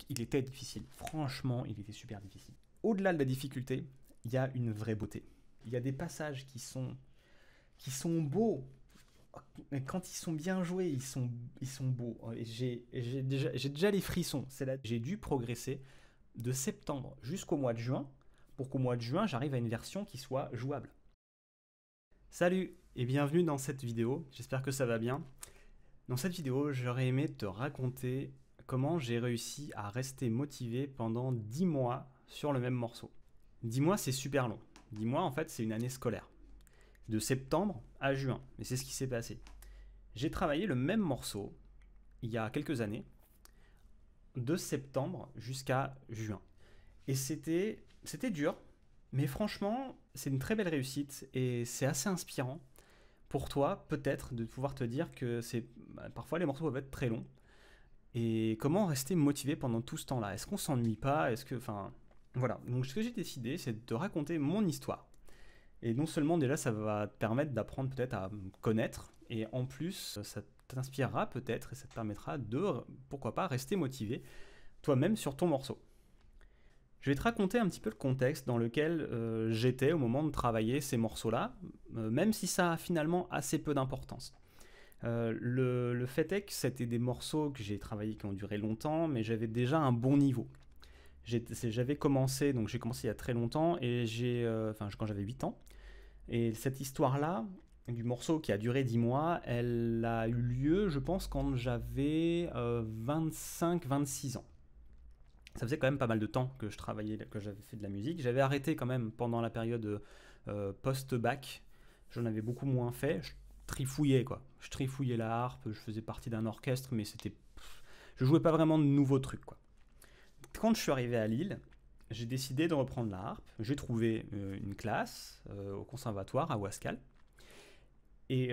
il était difficile. Franchement, il était super difficile. Au-delà de la difficulté, il y a une vraie beauté. Il y a des passages qui sont beaux. Quand ils sont bien joués, ils sont beaux. J'ai déjà les frissons. J'ai dû progresser de septembre jusqu'au mois de juin pour qu'au mois de juin, j'arrive à une version qui soit jouable. Salut et bienvenue dans cette vidéo. J'espère que ça va bien. Dans cette vidéo, j'aurais aimé te raconter comment j'ai réussi à rester motivé pendant 10 mois sur le même morceau. 10 mois, c'est super long. 10 mois, en fait, c'est une année scolaire. De septembre à juin. Et c'est ce qui s'est passé. J'ai travaillé le même morceau il y a quelques années, de septembre jusqu'à juin. Et c'était dur, mais franchement, c'est une très belle réussite et c'est assez inspirant pour toi, peut-être, de pouvoir te dire que parfois les morceaux peuvent être très longs. Et comment rester motivé pendant tout ce temps-là? Est-ce qu'on s'ennuie pas? Voilà. Donc ce que j'ai décidé, c'est de te raconter mon histoire. Et non seulement déjà ça va te permettre d'apprendre peut-être à me connaître, et en plus ça t'inspirera peut-être et ça te permettra de, pourquoi pas, rester motivé toi-même sur ton morceau. Je vais te raconter un petit peu le contexte dans lequel j'étais au moment de travailler ces morceaux-là, même si ça a finalement assez peu d'importance. Le fait est que c'était des morceaux que j'ai travaillés qui ont duré longtemps, mais j'avais déjà un bon niveau. J'avais commencé, donc j'ai commencé il y a très longtemps, et quand j'avais 8 ans. Et cette histoire-là, du morceau qui a duré 10 mois, elle a eu lieu, je pense, quand j'avais 25-26 ans. Ça faisait quand même pas mal de temps que je travaillais, que j'avais fait de la musique. J'avais arrêté quand même pendant la période post-bac. J'en avais beaucoup moins fait. Je trifouillais, quoi. Je trifouillais la harpe, je faisais partie d'un orchestre, mais je jouais pas vraiment de nouveaux trucs, quoi. Quand je suis arrivé à Lille, j'ai décidé de reprendre la harpe. J'ai trouvé une classe au conservatoire à Ouascal. Et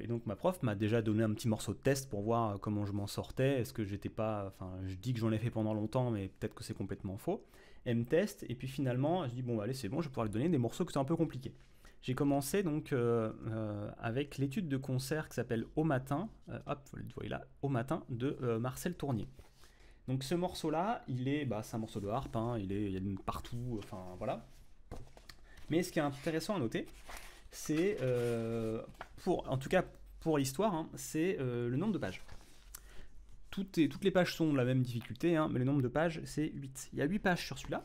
donc ma prof m'a déjà donné un petit morceau de test pour voir comment je m'en sortais. Est-ce que j'étais pas... Enfin, je dis que j'en ai fait pendant longtemps, mais peut-être que c'est complètement faux. Elle me teste, et puis finalement, elle se dit, bon, allez, c'est bon, je vais pouvoir lui donner des morceaux qui sont un peu compliqués. J'ai commencé donc avec l'étude de concert qui s'appelle Au matin, voilà, Au matin de Marcel Tournier. Donc ce morceau-là, c'est un morceau de harpe, hein, il y a partout, enfin voilà. Mais ce qui est intéressant à noter, c'est, en tout cas pour l'histoire, hein, c'est le nombre de pages. Toutes les pages sont de la même difficulté, hein, mais le nombre de pages, c'est 8. Il y a 8 pages sur celui-là.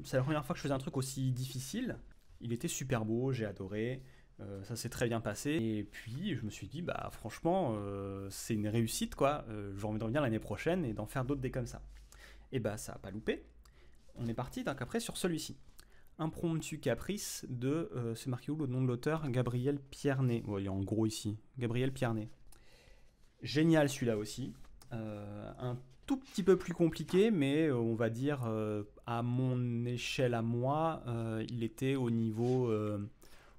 C'est la première fois que je faisais un truc aussi difficile. Il était super beau, j'ai adoré. Ça s'est très bien passé. Et puis, je me suis dit, bah franchement, c'est une réussite, quoi. J'ai envie de revenir l'année prochaine et d'en faire d'autres des comme ça. Et bah, ça n'a pas loupé. On est parti donc après sur celui-ci. Impromptu Caprice de, c'est marqué où le nom de l'auteur? Gabriel Pierné. Ouais, il est en gros ici. Gabriel Pierné. Génial celui-là aussi. Un tout petit peu plus compliqué, mais on va dire, à mon échelle à moi, il était au niveau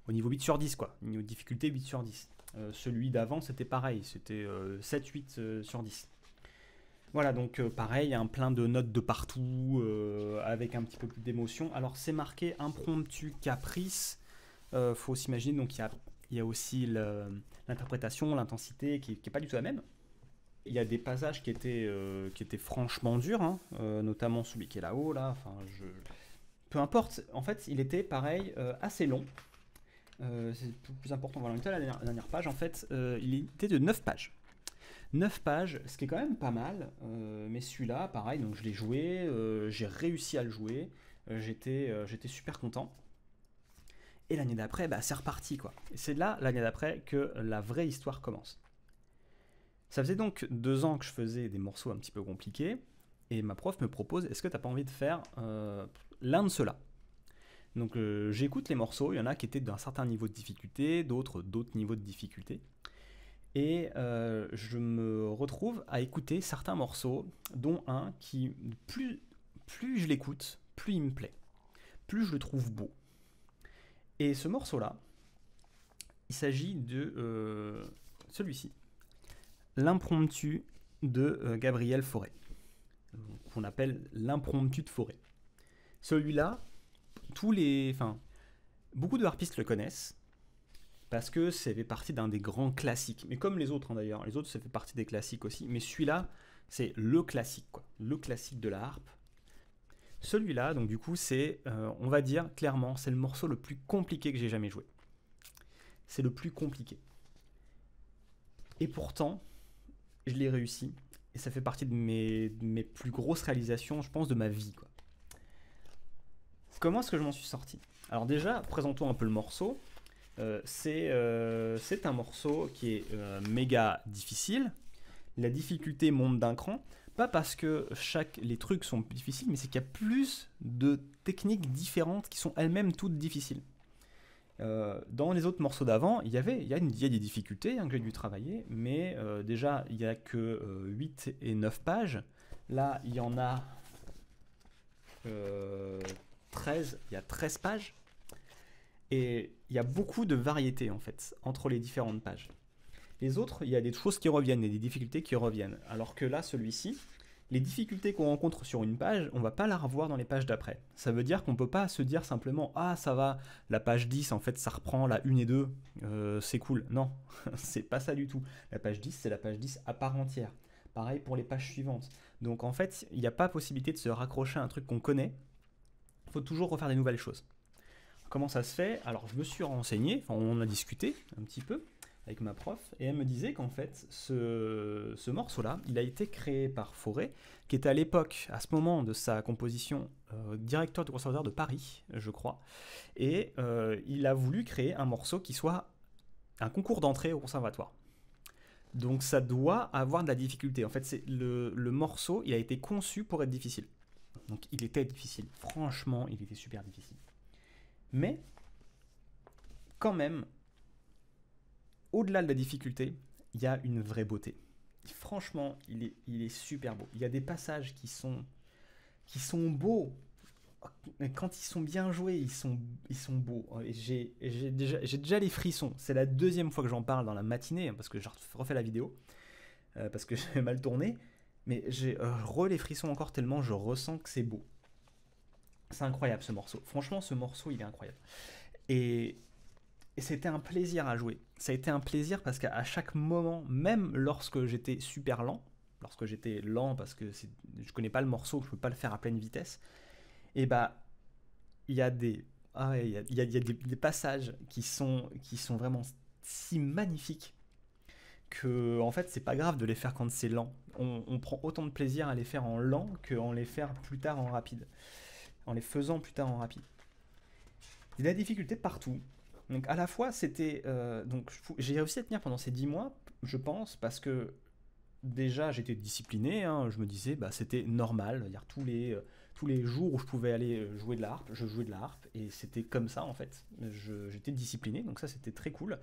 8 sur 10, quoi. Niveau difficulté 8 sur 10. Celui d'avant, c'était pareil, c'était 7-8 sur 10. Voilà, donc pareil, un plein de notes de partout, avec un petit peu plus d'émotion. Alors c'est marqué Impromptu Caprice. Faut s'imaginer, donc il y a aussi l'interprétation, l'intensité qui est pas du tout la même. Il y a des passages qui étaient franchement durs, hein, notamment celui qui est là-haut, là. Enfin, peu importe, en fait, il était pareil, assez long. C'est plus important. Voilà, la dernière page, en fait, il était de 9 pages. 9 pages, ce qui est quand même pas mal, mais celui-là, pareil, donc je l'ai joué, j'ai réussi à le jouer, j'étais super content. Et l'année d'après, bah, c'est reparti, quoi. Et c'est là, l'année d'après, que la vraie histoire commence. Ça faisait donc 2 ans que je faisais des morceaux un petit peu compliqués, et ma prof me propose, est-ce que t'as pas envie de faire l'un de ceux-là? Donc j'écoute les morceaux, il y en a qui étaient d'un certain niveau de difficulté, d'autres niveaux de difficulté. Et je me retrouve à écouter certains morceaux, dont un qui, plus je l'écoute, plus il me plaît, plus je le trouve beau. Et ce morceau-là, il s'agit de celui-ci, L'impromptu de Gabriel Fauré, qu'on appelle l'impromptu de Fauré. Celui-là, beaucoup de harpistes le connaissent, parce que ça fait partie d'un des grands classiques. Mais comme les autres, hein, d'ailleurs. Les autres, ça fait partie des classiques aussi. Mais celui-là, C'est le classique, quoi. Le classique de la harpe. Celui-là, donc du coup, c'est, on va dire clairement, c'est le morceau le plus compliqué que j'ai jamais joué. C'est le plus compliqué. Et pourtant, je l'ai réussi. Et ça fait partie de mes plus grosses réalisations, je pense, de ma vie, quoi. Comment est-ce que je m'en suis sorti? Alors déjà, présentons un peu le morceau. C'est un morceau qui est méga difficile. La difficulté monte d'un cran. Pas parce que les trucs sont difficiles, mais c'est qu'il y a plus de techniques différentes qui sont elles-mêmes toutes difficiles. Dans les autres morceaux d'avant, il y a des difficultés que j'ai dû travailler, mais déjà, il n'y a que 8 et 9 pages. Là, il y en a 13, il y a 13 pages. Et il y a beaucoup de variétés, en fait, entre les différentes pages. Les autres, il y a des choses qui reviennent et des difficultés qui reviennent. Alors que là, celui-ci, les difficultés qu'on rencontre sur une page, on ne va pas la revoir dans les pages d'après. Ça veut dire qu'on ne peut pas se dire simplement « Ah, ça va, la page 10, en fait, ça reprend la 1 et 2, c'est cool. » Non, c'est pas ça du tout. La page 10, c'est la page 10 à part entière. Pareil pour les pages suivantes. Donc, en fait, il n'y a pas possibilité de se raccrocher à un truc qu'on connaît. Il faut toujours refaire des nouvelles choses. Comment ça se fait? Alors, je me suis renseigné, enfin, on a discuté un petit peu avec ma prof, et elle me disait qu'en fait, ce morceau-là, il a été créé par Fauré, qui était à l'époque, à ce moment de sa composition, directeur du conservatoire de Paris, je crois, et il a voulu créer un morceau qui soit un concours d'entrée au conservatoire. Donc ça doit avoir de la difficulté. En fait, c'est le morceau, il a été conçu pour être difficile. Donc il était difficile. Franchement, il était super difficile. Mais, quand même, au-delà de la difficulté, il y a une vraie beauté. Franchement, il est super beau. Il y a des passages qui sont beaux. Quand ils sont bien joués, ils sont beaux. J'ai déjà les frissons. C'est la deuxième fois que j'en parle dans la matinée, parce que j'ai refait la vidéo, parce que j'ai mal tourné. Mais j'ai les frissons encore tellement je ressens que c'est beau. C'est incroyable ce morceau. Franchement, ce morceau, il est incroyable. Et c'était un plaisir à jouer. Ça a été un plaisir parce qu'à chaque moment, même lorsque j'étais super lent, parce que je connais pas le morceau, je peux pas le faire à pleine vitesse, et bah il y a des passages qui sont vraiment si magnifiques que en fait c'est pas grave de les faire quand c'est lent. On prend autant de plaisir à les faire en lent qu'en les faire plus tard en rapide. En les faisant plus tard en rapide. Il y a de la difficulté partout. Donc à la fois c'était... j'ai réussi à tenir pendant ces 10 mois, je pense, parce que déjà j'étais discipliné, je me disais bah c'était normal, c'est-à-dire tous les jours où je pouvais aller jouer de la harpe, je jouais de la harpe, et c'était comme ça en fait. J'étais discipliné, donc ça c'était très cool,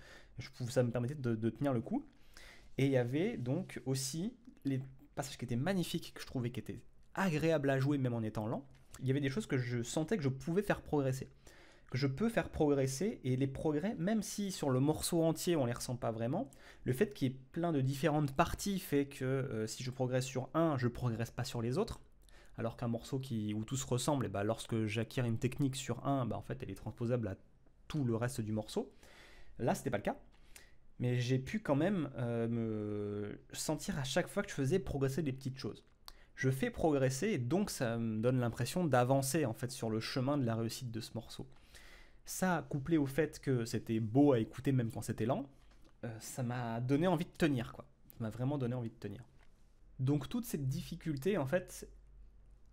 ça me permettait de tenir le coup. Et il y avait donc aussi les passages qui étaient magnifiques, que je trouvais qui étaient agréables à jouer même en étant lent. Il y avait des choses que je sentais que je pouvais faire progresser. Que je peux faire progresser, et les progrès, même si sur le morceau entier on les ressent pas vraiment, le fait qu'il y ait plein de différentes parties fait que si je progresse sur un, je progresse pas sur les autres. Alors qu'un morceau où tout se ressemble, et bah, lorsque j'acquiers une technique sur un, bah, en fait elle est transposable à tout le reste du morceau. Là c'était pas le cas. Mais j'ai pu quand même me sentir à chaque fois que je faisais progresser des petites choses. Je fais progresser, et donc ça me donne l'impression d'avancer en fait sur le chemin de la réussite de ce morceau. Ça, couplé au fait que c'était beau à écouter même quand c'était lent, ça m'a donné envie de tenir, quoi. Ça m'a vraiment donné envie de tenir. Donc toute cette difficulté, en fait,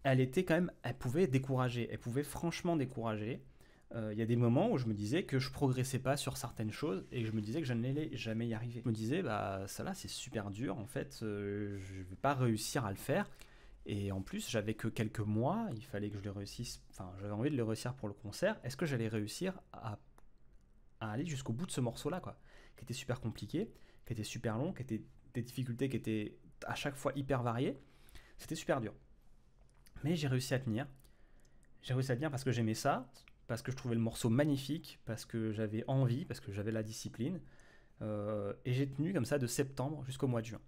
elle pouvait décourager, elle pouvait franchement décourager. Il y a des moments où je me disais que je progressais pas sur certaines choses, et je me disais que je n'allais jamais y arriver. Je me disais, bah ça là c'est super dur, en fait, je vais pas réussir à le faire. Et en plus, j'avais que quelques mois, il fallait que je le réussisse, enfin j'avais envie de le réussir pour le concert. Est-ce que j'allais réussir à aller jusqu'au bout de ce morceau-là, quoi, qui était super compliqué, qui était super long, qui était des difficultés qui étaient à chaque fois hyper variées. C'était super dur. Mais j'ai réussi à tenir. J'ai réussi à tenir parce que j'aimais ça, parce que je trouvais le morceau magnifique, parce que j'avais envie, parce que j'avais la discipline. Et j'ai tenu comme ça de septembre jusqu'au mois de juin.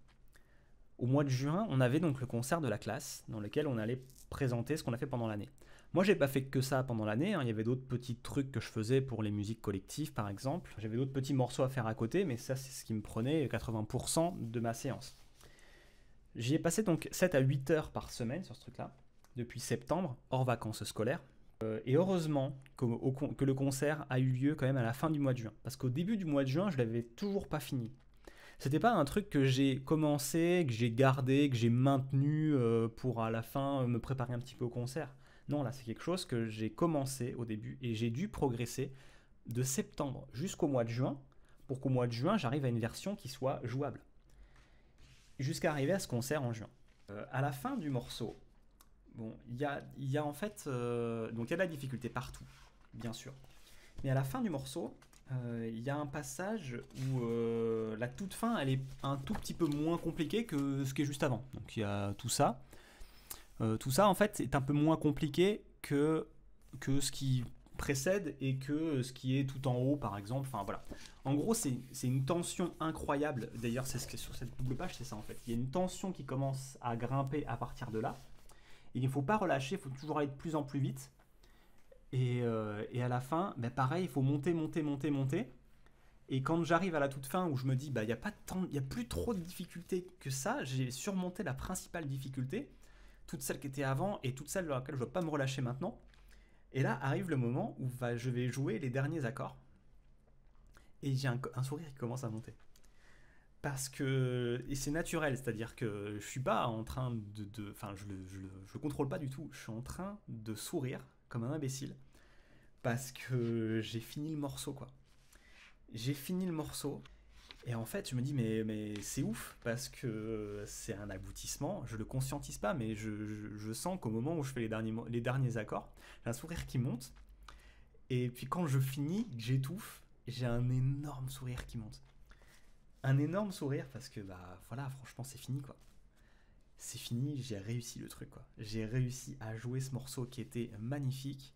Au mois de juin, on avait donc le concert de la classe, dans lequel on allait présenter ce qu'on a fait pendant l'année. Moi, j'ai pas fait que ça pendant l'année, il y avait d'autres petits trucs que je faisais pour les musiques collectives, par exemple. J'avais d'autres petits morceaux à faire à côté, mais ça, c'est ce qui me prenait 80% de ma séance. J'y ai passé donc 7 à 8 heures par semaine sur ce truc-là, depuis septembre, hors vacances scolaires. Et heureusement que le concert a eu lieu quand même à la fin du mois de juin. Parce qu'au début du mois de juin, je l'avais toujours pas fini. C'était pas un truc que j'ai commencé, que j'ai gardé, que j'ai maintenu pour à la fin me préparer un petit peu au concert. Non, là c'est quelque chose que j'ai commencé au début et j'ai dû progresser de septembre jusqu'au mois de juin pour qu'au mois de juin j'arrive à une version qui soit jouable. Jusqu'à arriver à ce concert en juin. À la fin du morceau, bon, il y a en fait... donc il y a de la difficulté partout, bien sûr. Mais à la fin du morceau, il y a un passage où la toute fin, elle est un tout petit peu moins compliquée que ce qui est juste avant. Donc il y a tout ça. Tout ça, en fait, est un peu moins compliqué que ce qui précède et que ce qui est tout en haut, par exemple. Enfin, voilà. En gros, c'est une tension incroyable. D'ailleurs, c'est ce que sur cette double page, c'est ça, en fait. Il y a une tension qui commence à grimper à partir de là. Et il ne faut pas relâcher, il faut toujours aller de plus en plus vite. Et à la fin, bah, pareil, il faut monter, monter, monter, monter. Et quand j'arrive à la toute fin où je me dis, bah, il n'y a plus trop de difficultés que ça, j'ai surmonté la principale difficulté, toutes celles qui étaient avant et toutes celles dans lesquelles je ne dois pas me relâcher maintenant. Et là arrive le moment où je vais jouer les derniers accords. Et j'ai un sourire qui commence à monter. Parce que, et c'est naturel, c'est-à-dire que je suis pas en train enfin, je contrôle pas du tout. Je suis en train de sourire comme un imbécile parce que j'ai fini le morceau, quoi. J'ai fini le morceau et en fait, je me dis mais c'est ouf parce que c'est un aboutissement. Je le conscientise pas, mais je sens qu'au moment où je fais les derniers accords, j'ai un sourire qui monte. Et puis quand je finis, que j'étouffe, j'ai un énorme sourire qui monte. Un énorme sourire parce que bah voilà, franchement c'est fini, quoi. C'est fini, j'ai réussi le truc, quoi. J'ai réussi à jouer ce morceau qui était magnifique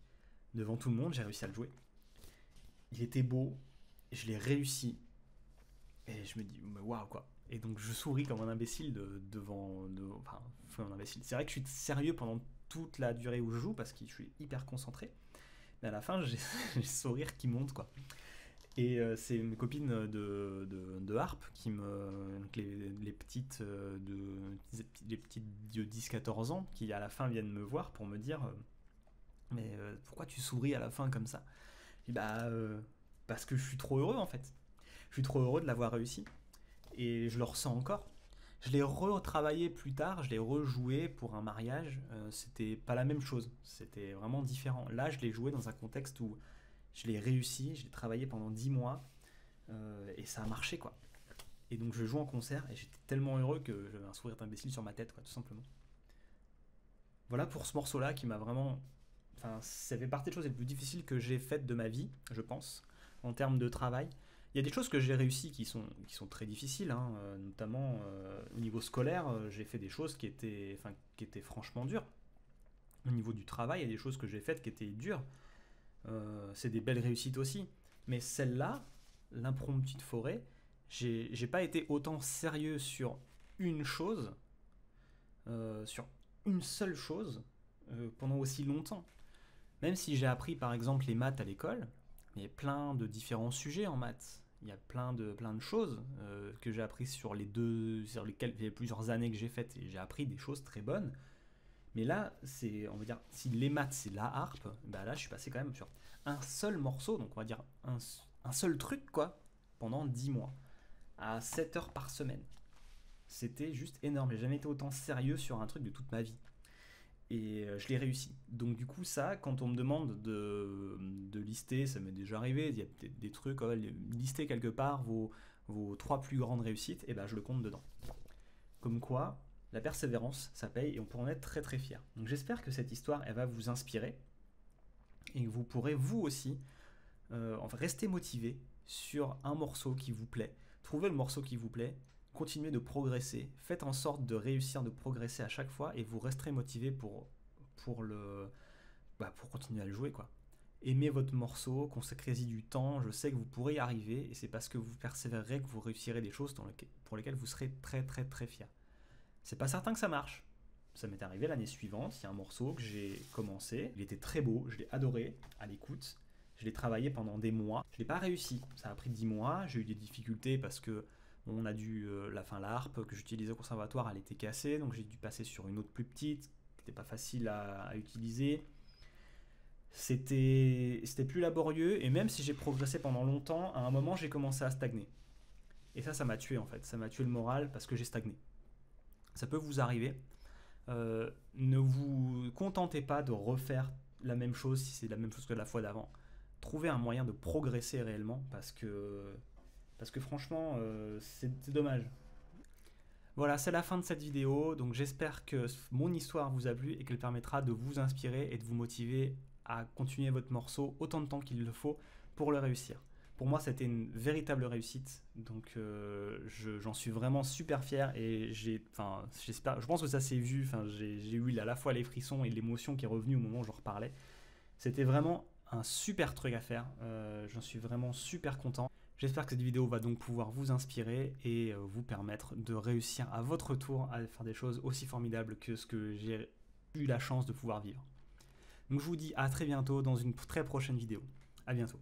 devant tout le monde, j'ai réussi à le jouer. Il était beau, je l'ai réussi et je me dis waouh, quoi. Et donc je souris comme un imbécile enfin un imbécile. C'est vrai que je suis sérieux pendant toute la durée où je joue parce que je suis hyper concentré. Mais à la fin, j'ai le sourire qui monte, quoi. Et c'est mes copines de harpe qui les petites les petites de 10-14 ans qui à la fin viennent me voir pour me dire mais pourquoi tu souris à la fin comme ça? Je dis bah parce que je suis trop heureux, en fait. Je suis trop heureux de l'avoir réussi et je le ressens encore. Je l'ai retravaillé plus tard, je l'ai rejoué pour un mariage, c'était pas la même chose, c'était vraiment différent. Là, je l'ai joué dans un contexte où je l'ai réussi, je l'ai travaillé pendant 10 mois et ça a marché, quoi. Et donc je joue en concert et j'étais tellement heureux que j'avais un sourire d'imbécile sur ma tête, quoi, tout simplement. Voilà pour ce morceau-là qui m'a vraiment... Enfin, ça fait partie des choses les plus difficiles que j'ai faites de ma vie, je pense, en termes de travail. Il y a des choses que j'ai réussies qui sont très difficiles, hein, notamment au niveau scolaire, j'ai fait des choses qui étaient franchement dures. Au niveau du travail, il y a des choses que j'ai faites qui étaient dures. C'est des belles réussites aussi. Mais celle-là, l'impromptu de forêt, j'ai pas été autant sérieux sur une chose, sur une seule chose, pendant aussi longtemps. Même si j'ai appris par exemple les maths à l'école, il y a plein de différents sujets en maths. Il y a plein de choses que j'ai appris sur lesquelles il y a plusieurs années que j'ai faites et j'ai appris des choses très bonnes. Mais là, on va dire, si les maths c'est la harpe, bah là je suis passé quand même sur un seul morceau, donc on va dire un seul truc, quoi, pendant 10 mois, à 7 heures par semaine. C'était juste énorme, j'ai jamais été autant sérieux sur un truc de toute ma vie. Et je l'ai réussi. Donc du coup ça, quand on me demande de lister, ça m'est déjà arrivé, il y a peut-être des trucs, lister quelque part vos 3 plus grandes réussites, et ben je le compte dedans. Comme quoi, la persévérance, ça paye et on peut en être très très fier. Donc j'espère que cette histoire, elle va vous inspirer et que vous pourrez vous aussi rester motivé sur un morceau qui vous plaît. Trouvez le morceau qui vous plaît, continuez de progresser, faites en sorte de réussir, de progresser à chaque fois et vous resterez motivé pour continuer à le jouer, quoi. Aimez votre morceau, consacrez-y du temps, je sais que vous pourrez y arriver et c'est parce que vous persévérerez que vous réussirez des choses pour lesquelles vous serez très très très fier. C'est pas certain que ça marche. Ça m'est arrivé l'année suivante, il y a un morceau que j'ai commencé, il était très beau, je l'ai adoré à l'écoute, je l'ai travaillé pendant des mois, je l'ai pas réussi, ça a pris 10 mois, j'ai eu des difficultés parce que On a dû, la harpe que j'utilisais au conservatoire, elle était cassée, donc j'ai dû passer sur une autre plus petite, qui n'était pas facile à utiliser. C'était plus laborieux, et même si j'ai progressé pendant longtemps, à un moment j'ai commencé à stagner. Et ça m'a tué en fait, ça m'a tué le moral parce que j'ai stagné. Ça peut vous arriver. Ne vous contentez pas de refaire la même chose si c'est la même chose que la fois d'avant. Trouvez un moyen de progresser réellement parce que franchement, c'est dommage. Voilà, c'est la fin de cette vidéo, donc j'espère que mon histoire vous a plu et qu'elle permettra de vous inspirer et de vous motiver à continuer votre morceau autant de temps qu'il le faut pour le réussir. Pour moi, c'était une véritable réussite, donc j'en suis vraiment super fier et j'espère, je pense que ça s'est vu, j'ai eu à la fois les frissons et l'émotion qui est revenue au moment où je reparlais. C'était vraiment un super truc à faire, j'en suis vraiment super content. J'espère que cette vidéo va donc pouvoir vous inspirer et vous permettre de réussir à votre tour à faire des choses aussi formidables que ce que j'ai eu la chance de pouvoir vivre. Donc je vous dis à très bientôt dans une très prochaine vidéo. À bientôt.